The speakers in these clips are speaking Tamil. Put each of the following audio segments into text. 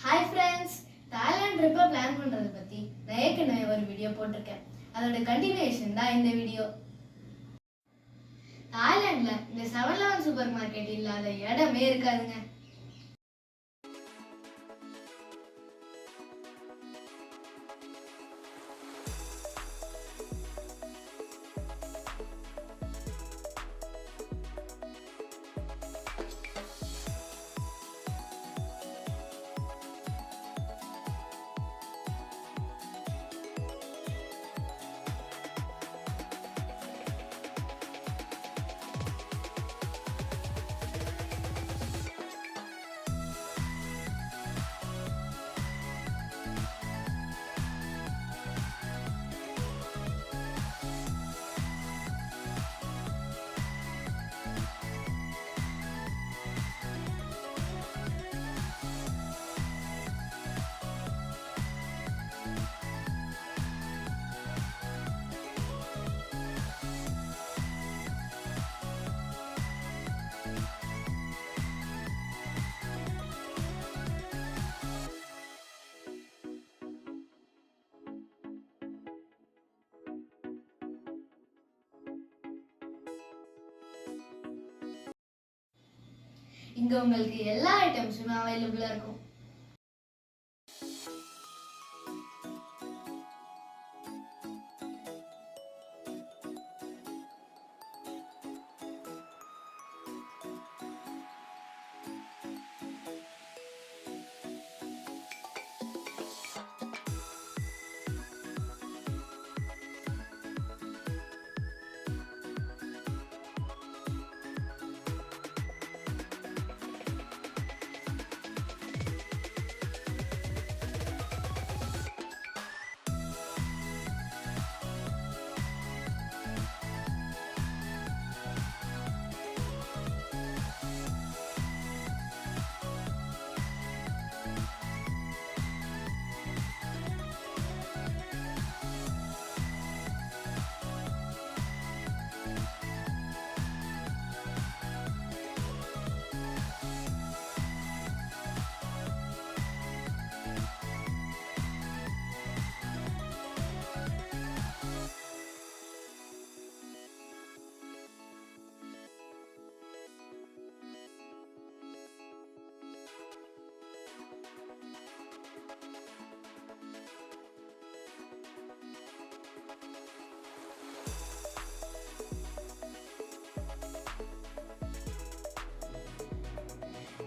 ஹாய் ஃப்ரெண்ட்ஸ், தாய்லாந்து ட்ரிப்பை பிளான் பண்ணுறதை பற்றி நான் ஏற்கனவே ஒரு வீடியோ போட்டிருக்கேன். அதோட கண்டினியூஷன் தான் இந்த வீடியோ. தாய்லாண்டில் இந்த 7-Eleven சூப்பர் மார்க்கெட் இல்லாத இடமே இருக்காதுங்க. இங்க உங்களுக்கு எல்லா ஐட்டம்ஸுமே அவைலபிளா இருக்கும்.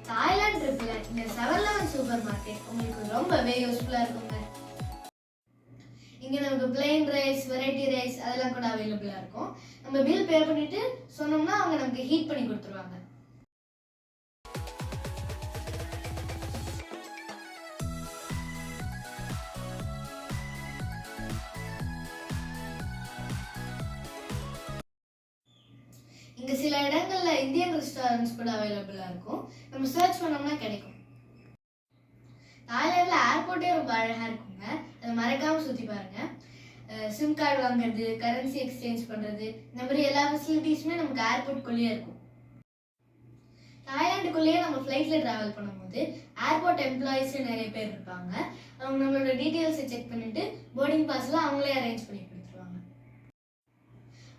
தாய்லாந்து ட்ரிப்ல இந்த 7-Eleven சூப்பர் மார்க்கெட் உங்களுக்கு ரொம்பவே யூஸ்ஃபுல்லா இருக்குங்க. இங்க நமக்கு பிளெயின் ரைஸ், வெரைட்டி ரைஸ் அதெல்லாம் கூட அவைலபிளா இருக்கும். நம்ம பில் பே பண்ணிட்டு சொன்னோம்னா அவங்க நமக்கு ஹீட் பண்ணி கொடுத்துருவாங்க. இங்க சில இடங்கள்ல இந்தியன் ரெஸ்டாரண்ட்ஸ் கூட அவைலபிளா இருக்கும். நம்ம சர்ச் பண்ணோம்னா கிடைக்கும். தாய்லாந்துல ஏர்போர்ட்டே ரொம்ப அழகா இருக்குங்க. அதை மறக்காம சுத்தி பாருங்க. சிம் கார்டு வாங்குறது, கரன்சி எக்ஸ்சேஞ்ச் பண்றது, இந்த மாதிரி எல்லா ஃபெசிலிட்டிஸுமே நமக்கு ஏர்போர்ட்குள்ளேயே இருக்கும். தாய்லாந்துக்குள்ளேயே நம்ம ஃப்ளைட்ல டிராவல் பண்ணும்போது ஏர்போர்ட் எம்ப்ளாயிஸ் நிறைய பேர் இருப்பாங்க. அவங்க நம்மளோட டீட்டெயில்ஸை செக் பண்ணிட்டு போர்டிங் பாஸ்லாம் அவங்களே அரேஞ்ச் பண்ணி கொடுத்துருவாங்க.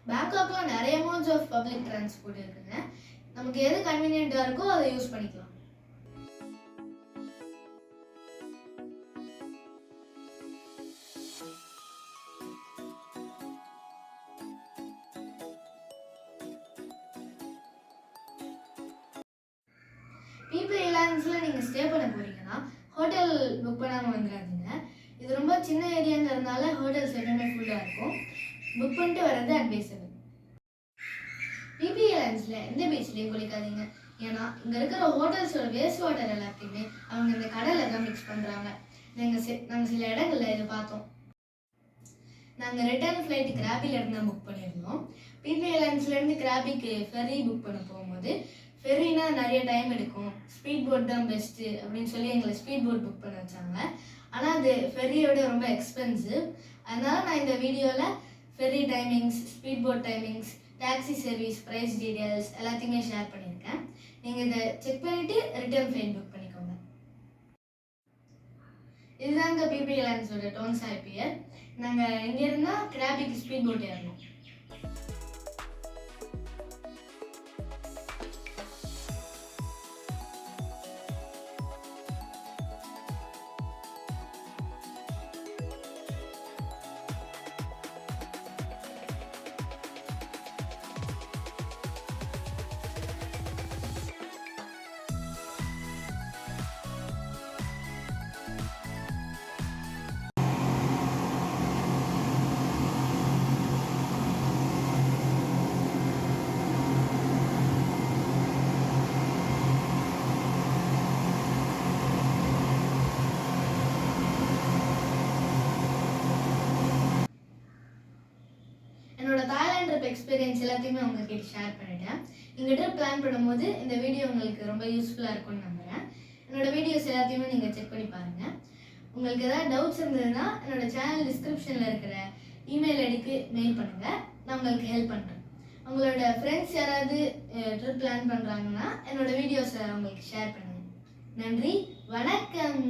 பேங்காக்ல நிறைய மோட்ஸ் ஆஃப் பப்ளிக் டிரான்ஸ்போர்ட் இருக்குங்க. நமக்கு எது கன்வீனியன்ட்டா இருக்கோ அதை யூஸ் பண்ணிக்கலாம். PP Airlinesல நீங்க ஸ்டே பண்ண போறீங்கன்னா ஹோட்டல் புக் பண்ணாம வந்துடாதீங்க. இது ரொம்ப சின்ன ஏரியாங்கிறதுனால ஹோட்டல்ஸ் எல்லாமே ஃபுல்லா இருக்கும். புக் பண்ணிட்டு வர்றது அட்வைசபிள். PP Airlinesல எந்த பீச்லயும் குளிக்காதீங்க. ஏன்னா இங்க இருக்கிற ஹோட்டல்ஸோட வேஸ்ட் வாட்டர் எல்லாத்தையுமே அவங்க இந்த கடல்ல தான் மிக்ஸ் பண்றாங்க. நாங்க சில இடங்கள்ல இதை பார்த்தோம். நாங்க ரிட்டர்ன் ஃப்ளைட் கிராபில இருந்து புக் பண்ணியிருந்தோம். PP Airlinesல இருந்து கிராபிக்கு ஃபெர்ரி புக் பண்ண போகும்போது ஃபெர்ரினா நிறைய டைம் எடுக்கும், ஸ்பீட் போட் தான் பெஸ்ட்டு அப்படின்னு சொல்லி எங்களை ஸ்பீட் போட் புக் பண்ண வச்சாங்க. ஆனால் அது ஃபெர்ரியோட ரொம்ப எக்ஸ்பென்சிவ். அதனால நான் இந்த வீடியோவில் ferry timings, speed boat timings, taxi service, price details எல்லாத்தையுமே ஷேர் பண்ணியிருக்கேன். நீங்கள் இதை செக் பண்ணிவிட்டு ரிட்டர்ன் ஃப்ளைட் புக் பண்ணிக்கோங்க. இதுதாங்க பிபி ஐலாண்ட்ஸோட டோன்சாய் பியர். நாங்கள் இங்கே இருந்தால் கிராபிக்கு ஸ்பீட் போட் ஏறணும். என்னோட தாய்லாந்து ட்ரிப் எக்ஸ்பீரியன்ஸ் எல்லாத்தையுமே உங்ககிட்ட ஷேர் பண்ணிட்டேன். இந்த ட்ரிப் பிளான் பண்ணும்போது இந்த வீடியோ உங்களுக்கு ரொம்ப யூஸ்ஃபுல்லாக இருக்கும்னு நம்புகிறேன். என்னோட வீடியோஸ் எல்லாத்தையுமே நீங்கள் செக் பண்ணி பாருங்கள். உங்களுக்கு ஏதாவது டவுட்ஸ் இருந்ததுன்னா என்னோட சேனல் டிஸ்கிரிப்ஷனில் இருக்கிற இமெயில் ஐடிக்கு மெயில் பண்ணுங்கள். நான் உங்களுக்கு ஹெல்ப் பண்ணுறேன். உங்களோட ஃப்ரெண்ட்ஸ் யாராவது ட்ரிப் பிளான் பண்ணுறாங்கன்னா என்னோட வீடியோஸை உங்களுக்கு ஷேர் பண்ணுங்கள். நன்றி, வணக்கம்.